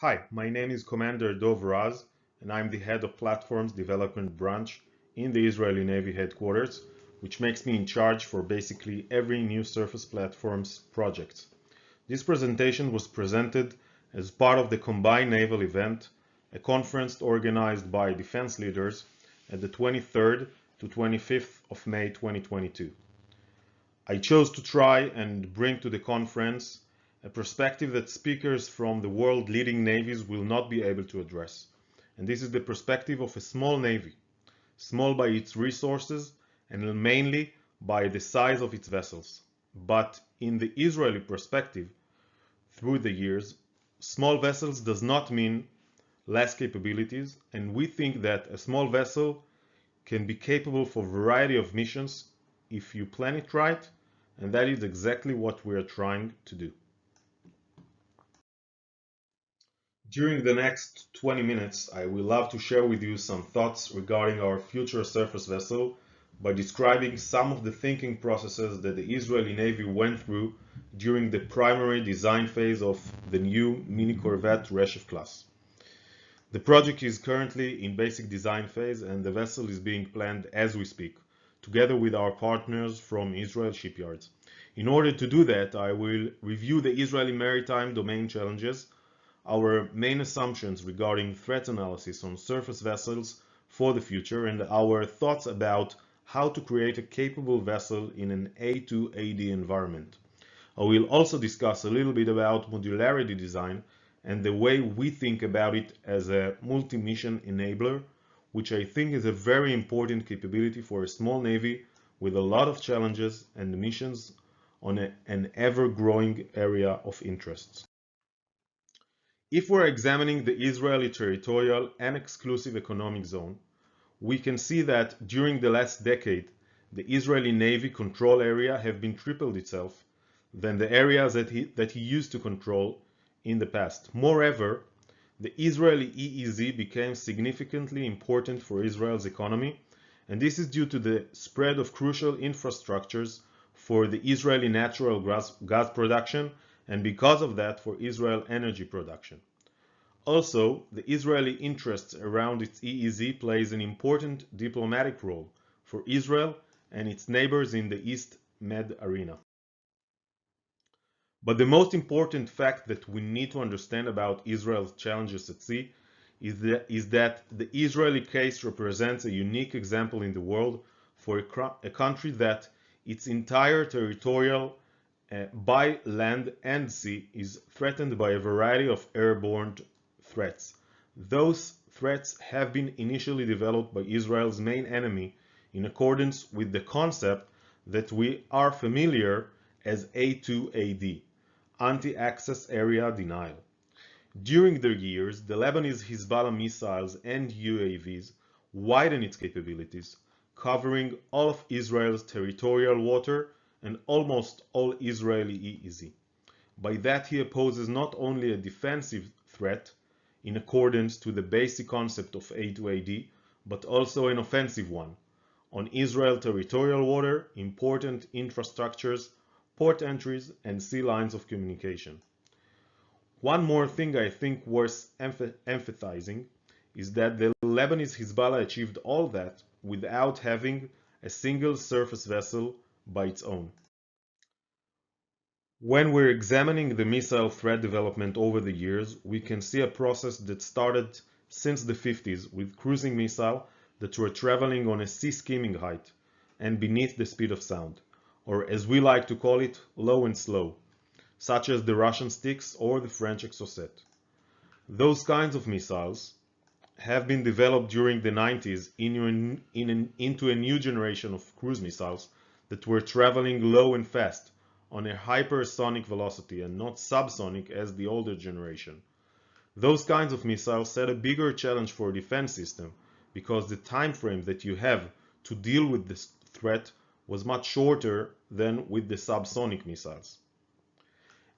Hi, my name is Commander Dov Raz, and I'm the head of Platforms Development Branch in the Israeli Navy headquarters, which makes me in charge for basically every new surface platforms project. This presentation was presented as part of the Combined Naval Event, a conference organized by defense leaders at the 23rd to 25th of May 2022. I chose to try and bring to the conference a perspective that speakers from the world leading navies will not be able to address. And this is the perspective of a small navy, small by its resources and mainly by the size of its vessels. But in the Israeli perspective, through the years, small vessels does not mean less capabilities, and we think that a small vessel can be capable for a variety of missions if you plan it right, and that is exactly what we are trying to do. During the next 20 minutes, I will love to share with you some thoughts regarding our future surface vessel by describing some of the thinking processes that the Israeli Navy went through during the primary design phase of the new mini corvette Reshev class. The project is currently in basic design phase and the vessel is being planned as we speak, together with our partners from Israel shipyards. In order to do that, I will review the Israeli maritime domain challenges, our main assumptions regarding threat analysis on surface vessels for the future, and our thoughts about how to create a capable vessel in an A2AD environment. I will also discuss a little bit about modularity design and the way we think about it as a multi-mission enabler, which I think is a very important capability for a small navy with a lot of challenges and missions on an ever-growing area of interests. If we're examining the Israeli territorial and exclusive economic zone, we can see that during the last decade, the Israeli Navy control area have been tripled itself than the areas that he used to control in the past. Moreover, the Israeli EEZ became significantly important for Israel's economy, and this is due to the spread of crucial infrastructures for the Israeli natural gas production, and because of that, for Israel energy production. Also, the Israeli interests around its EEZ plays an important diplomatic role for Israel and its neighbors in the East Med arena. But the most important fact that we need to understand about Israel's challenges at sea is that the Israeli case represents a unique example in the world for a country that its entire territorial by land and sea is threatened by a variety of airborne threats. Those threats have been initially developed by Israel's main enemy in accordance with the concept that we are familiar as A2AD, anti-access area denial. During the years, the Lebanese Hezbollah missiles and UAVs widened its capabilities, covering all of Israel's territorial water and almost all Israeli EEZ. By that, he opposes not only a defensive threat in accordance to the basic concept of A2AD, but also an offensive one on Israel territorial water, important infrastructures, port entries, and sea lines of communication. One more thing I think worth emphasizing is that the Lebanese Hezbollah achieved all that without having a single surface vessel by its own. When we're examining the missile threat development over the years, we can see a process that started since the 50s with cruising missiles that were traveling on a sea skimming height and beneath the speed of sound, or as we like to call it, low and slow, such as the Russian Styx or the French Exocet. Those kinds of missiles have been developed during the 90s into a new generation of cruise missiles that were traveling low and fast on a hypersonic velocity and not subsonic as the older generation. Those kinds of missiles set a bigger challenge for a defense system because the time frame that you have to deal with this threat was much shorter than with the subsonic missiles.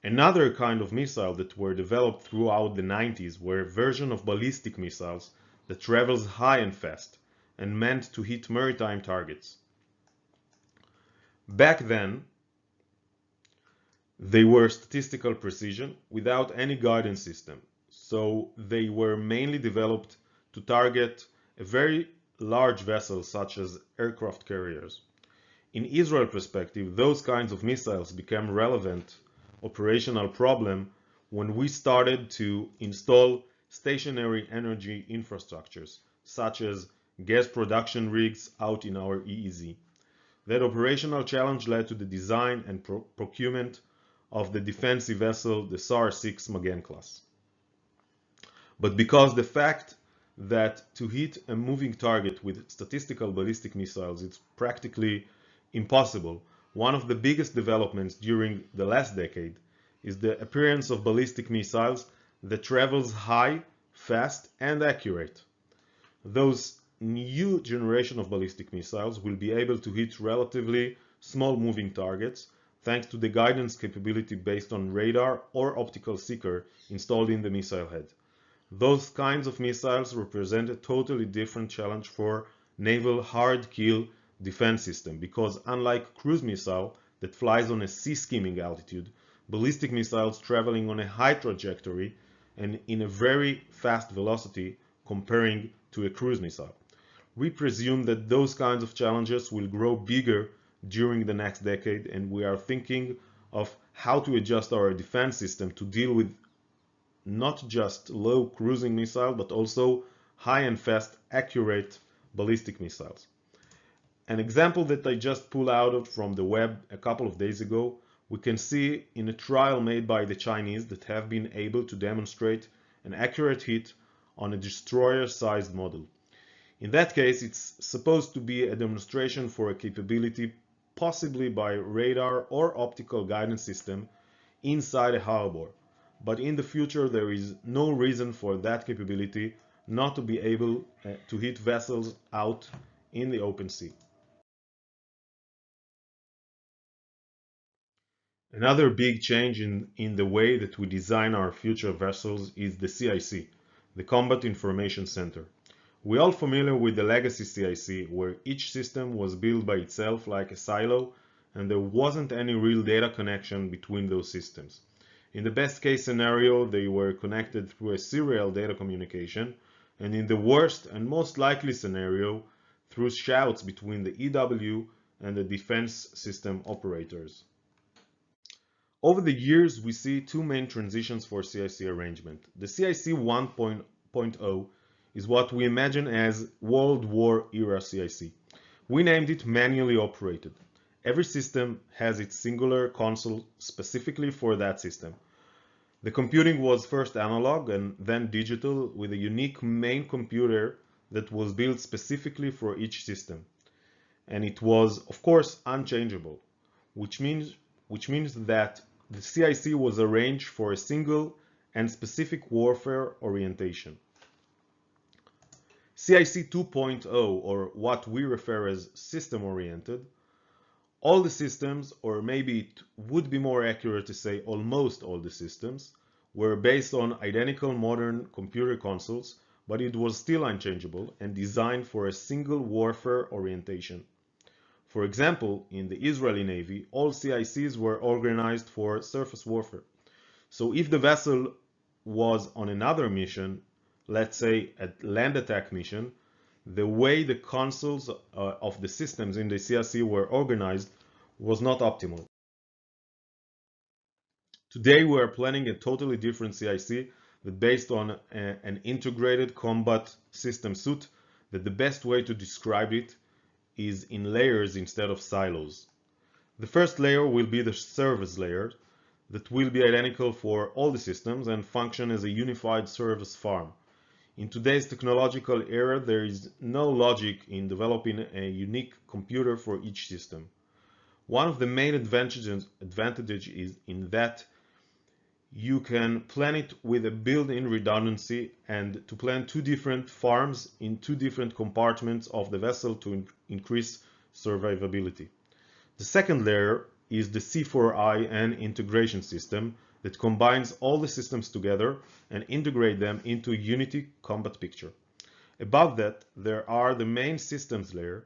Another kind of missile that were developed throughout the 90s were a version of ballistic missiles that travels high and fast and meant to hit maritime targets. Back then, they were statistical precision without any guidance system, so they were mainly developed to target a very large vessels such as aircraft carriers. In Israel perspective, those kinds of missiles became relevant operational problem when we started to install stationary energy infrastructures, such as gas production rigs out in our EEZ. That operational challenge led to the design and procurement of the defensive vessel, the SAR-6 Magen class. But because the fact that to hit a moving target with statistical ballistic missiles is practically impossible, one of the biggest developments during the last decade is the appearance of ballistic missiles that travels high, fast, and accurate. Those new generation of ballistic missiles will be able to hit relatively small moving targets thanks to the guidance capability based on radar or optical seeker installed in the missile head. Those kinds of missiles represent a totally different challenge for naval hard-kill defense system because unlike cruise missile that flies on a sea-skimming altitude, ballistic missiles traveling on a high trajectory and in a very fast velocity comparing to a cruise missile. We presume that those kinds of challenges will grow bigger during the next decade, and we are thinking of how to adjust our defense system to deal with not just low cruising missile, but also high and fast accurate ballistic missiles. An example that I just pulled out from the web a couple of days ago, we can see in a trial made by the Chinese that have been able to demonstrate an accurate hit on a destroyer-sized model. In that case, it's supposed to be a demonstration for a capability possibly by radar or optical guidance system inside a harbor. But in the future, there is no reason for that capability not to be able to hit vessels out in the open sea. Another big change in the way that we design our future vessels is the CIC, the Combat Information Center. We're all familiar with the legacy CIC, where each system was built by itself like a silo, and there wasn't any real data connection between those systems. In the best case scenario, they were connected through a serial data communication, and in the worst and most likely scenario, through shouts between the EW and the defense system operators. Over the years, we see two main transitions for CIC arrangement. The CIC 1.0 is what we imagine as World War era CIC. We named it manually operated. Every system has its singular console specifically for that system. The computing was first analog and then digital with a unique main computer that was built specifically for each system. And it was, of course, unchangeable, which means that the CIC was arranged for a single and specific warfare orientation. CIC 2.0, or what we refer as system-oriented, all the systems, or maybe it would be more accurate to say almost all the systems, were based on identical modern computer consoles, but it was still unchangeable and designed for a single warfare orientation. For example, in the Israeli Navy, all CICs were organized for surface warfare. So if the vessel was on another mission, let's say a land attack mission, the way the consoles of the systems in the CIC were organized was not optimal. Today we are planning a totally different CIC that based on an integrated combat system suite that the best way to describe it is in layers instead of silos. The first layer will be the service layer that will be identical for all the systems and function as a unified service farm. In today's technological era, there is no logic in developing a unique computer for each system. One of the main advantages is in that you can plan it with a built-in redundancy and to plan two different farms in two different compartments of the vessel to increase survivability. The second layer is the C4I integration system that combines all the systems together and integrate them into a unity combat picture. Above that, there are the main systems layer.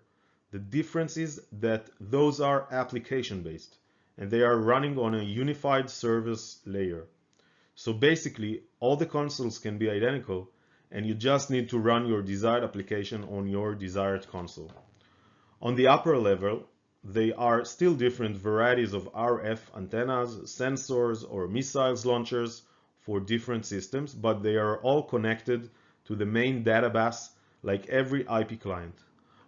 The difference is that those are application-based and they are running on a unified service layer. So basically, all the consoles can be identical, and you just need to run your desired application on your desired console. On the upper level, they are still different varieties of RF antennas, sensors, or missiles launchers for different systems, but they are all connected to the main database like every IP client.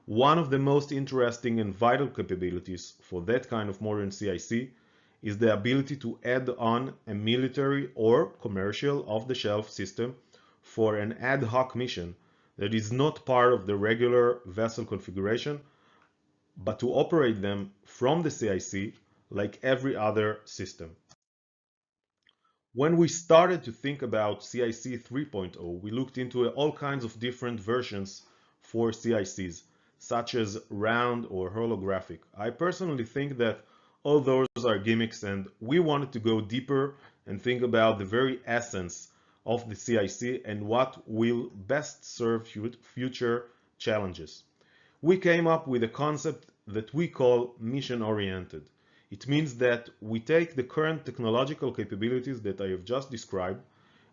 One of the most interesting and vital capabilities for that kind of modern CIC is the ability to add on a military or commercial off-the-shelf system for an ad hoc mission that is not part of the regular vessel configuration, but to operate them from the CIC like every other system. When we started to think about CIC 3.0, we looked into all kinds of different versions for CICs, such as round or holographic. I personally think that all those are gimmicks, and we wanted to go deeper and think about the very essence of the CIC and what will best serve future challenges. We came up with a concept that we call mission-oriented. It means that we take the current technological capabilities that I have just described,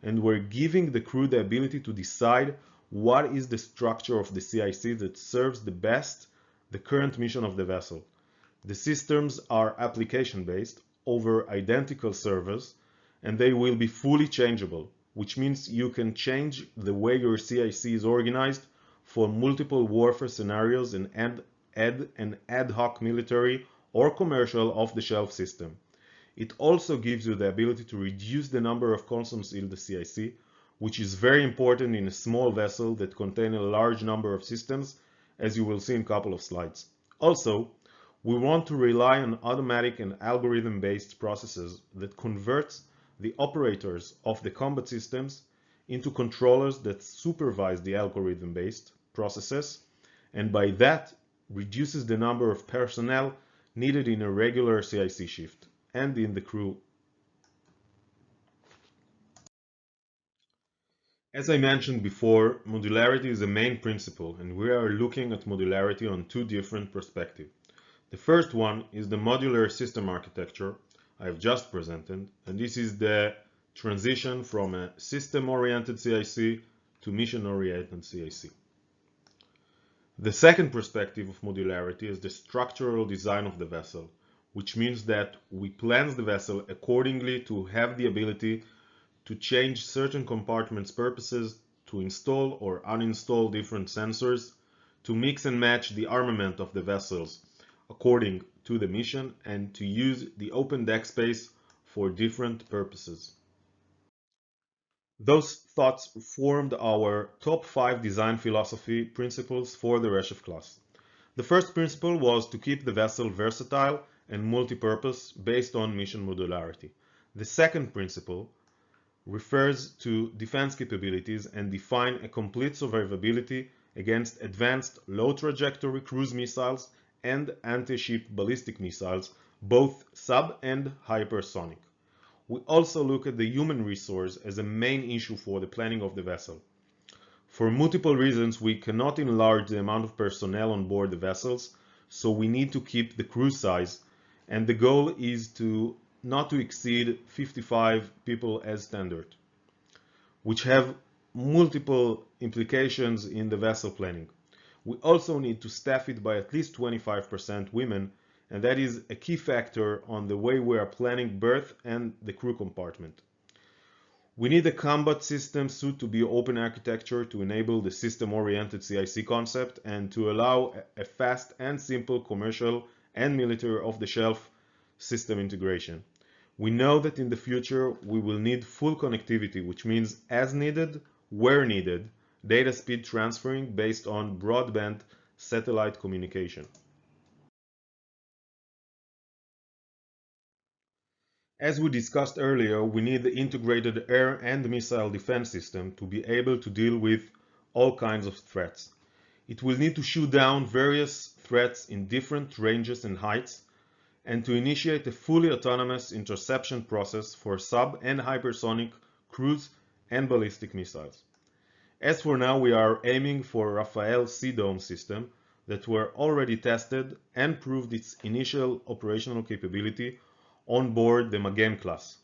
and we're giving the crew the ability to decide what is the structure of the CIC that serves the best the current mission of the vessel. The systems are application-based over identical servers, and they will be fully changeable, which means you can change the way your CIC is organized for multiple warfare scenarios and add an ad hoc military or commercial off-the-shelf system. It also gives you the ability to reduce the number of consoles in the CIC, which is very important in a small vessel that contains a large number of systems, as you will see in a couple of slides. Also, we want to rely on automatic and algorithm-based processes that converts the operators of the combat systems into controllers that supervise the algorithm-based processes, and by that reduces the number of personnel needed in a regular CIC shift and in the crew. As I mentioned before, modularity is a main principle, and we are looking at modularity on two different perspectives. The first one is the modular system architecture I have just presented, and this is the transition from a system-oriented CIC to mission-oriented CIC. The second perspective of modularity is the structural design of the vessel, which means that we plan the vessel accordingly to have the ability to change certain compartments' purposes, to install or uninstall different sensors, to mix and match the armament of the vessels according to the mission, and to use the open deck space for different purposes. Those thoughts formed our top 5 design philosophy principles for the Reshef class. The first principle was to keep the vessel versatile and multi-purpose based on mission modularity. The second principle refers to defense capabilities and define a complete survivability against advanced low-trajectory cruise missiles and anti-ship ballistic missiles, both sub and hypersonic. We also look at the human resource as a main issue for the planning of the vessel. For multiple reasons, we cannot enlarge the amount of personnel on board the vessels, so we need to keep the crew size, and the goal is not to exceed 55 people as standard, which have multiple implications in the vessel planning. We also need to staff it by at least 25% women, and that is a key factor on the way we are planning berth and the crew compartment. We need a combat system suit to be open architecture to enable the system-oriented CIC concept and to allow a fast and simple commercial and military off-the-shelf system integration. We know that in the future we will need full connectivity, which means as needed, where needed, data speed transferring based on broadband satellite communication. As we discussed earlier, we need the integrated air and missile defense system to be able to deal with all kinds of threats. It will need to shoot down various threats in different ranges and heights, and to initiate a fully autonomous interception process for sub and hypersonic cruise and ballistic missiles. As for now, we are aiming for Rafael Sea Dome system that were already tested and proved its initial operational capability on board the Magen class.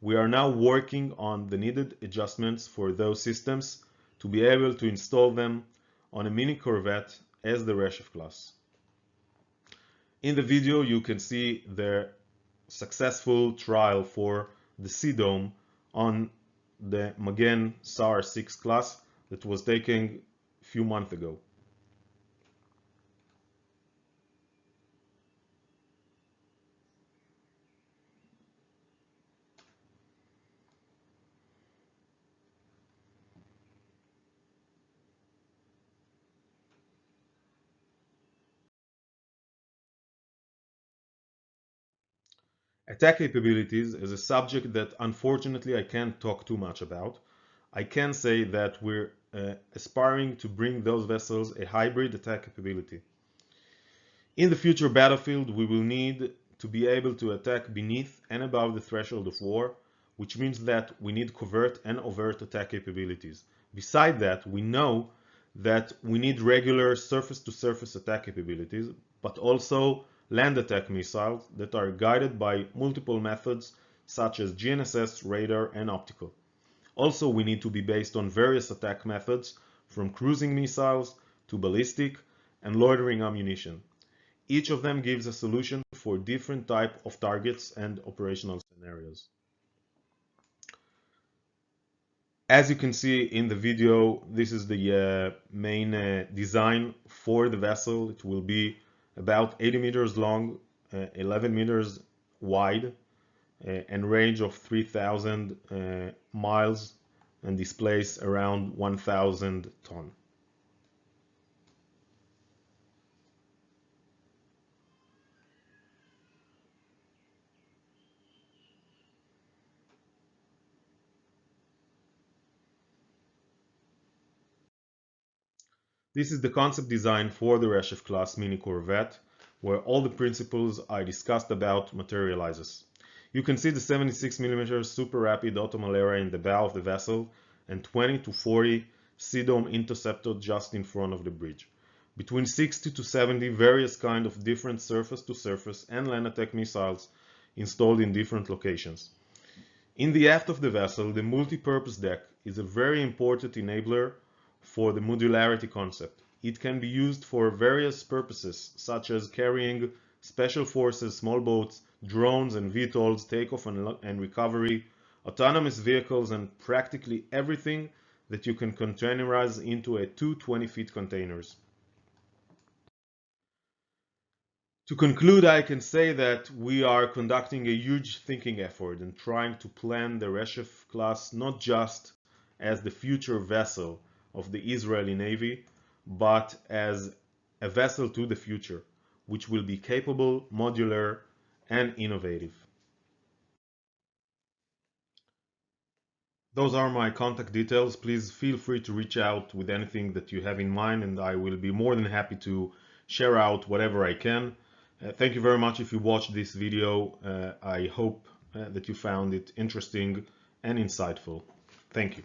We are now working on the needed adjustments for those systems to be able to install them on a mini corvette as the Reshef class. In the video, you can see the successful trial for the Sea Dome on the Magen SAR 6 class that was taken a few months ago. Attack capabilities is a subject that unfortunately I can't talk too much about. I can say that we're aspiring to bring those vessels a hybrid attack capability. In the future battlefield, we will need to be able to attack beneath and above the threshold of war, which means that we need covert and overt attack capabilities. Beside that, we know that we need regular surface-to-surface attack capabilities, but also land attack missiles that are guided by multiple methods such as GNSS, radar, and optical. Also, we need to be based on various attack methods, from cruising missiles to ballistic and loitering ammunition. Each of them gives a solution for different type of targets and operational scenarios. As you can see in the video, this is the main design for the vessel. It will be about 80 meters long, 11 meters wide, and range of 3,000 miles, and displace around 1,000 tons. This is the concept design for the Reshef class mini corvette, where all the principles I discussed about materializes. You can see the 76mm super rapid automalaria in the bow of the vessel and 20 to 40 Sea Dome interceptor just in front of the bridge. Between 60 to 70 various kind of different surface-to-surface and land attack missiles installed in different locations. In the aft of the vessel, the multi-purpose deck is a very important enabler for the modularity concept. It can be used for various purposes, such as carrying special forces, small boats, drones and VTOLs, takeoff and recovery, autonomous vehicles, and practically everything that you can containerize into a 220-foot containers. To conclude, I can say that we are conducting a huge thinking effort and trying to plan the Reshef class not just as the future vessel of the Israeli Navy, but as a vessel to the future, which will be capable, modular, and innovative. Those are my contact details. Please feel free to reach out with anything that you have in mind, and I will be more than happy to share out whatever I can. Thank you very much if you watched this video. I hope that you found it interesting and insightful. Thank you.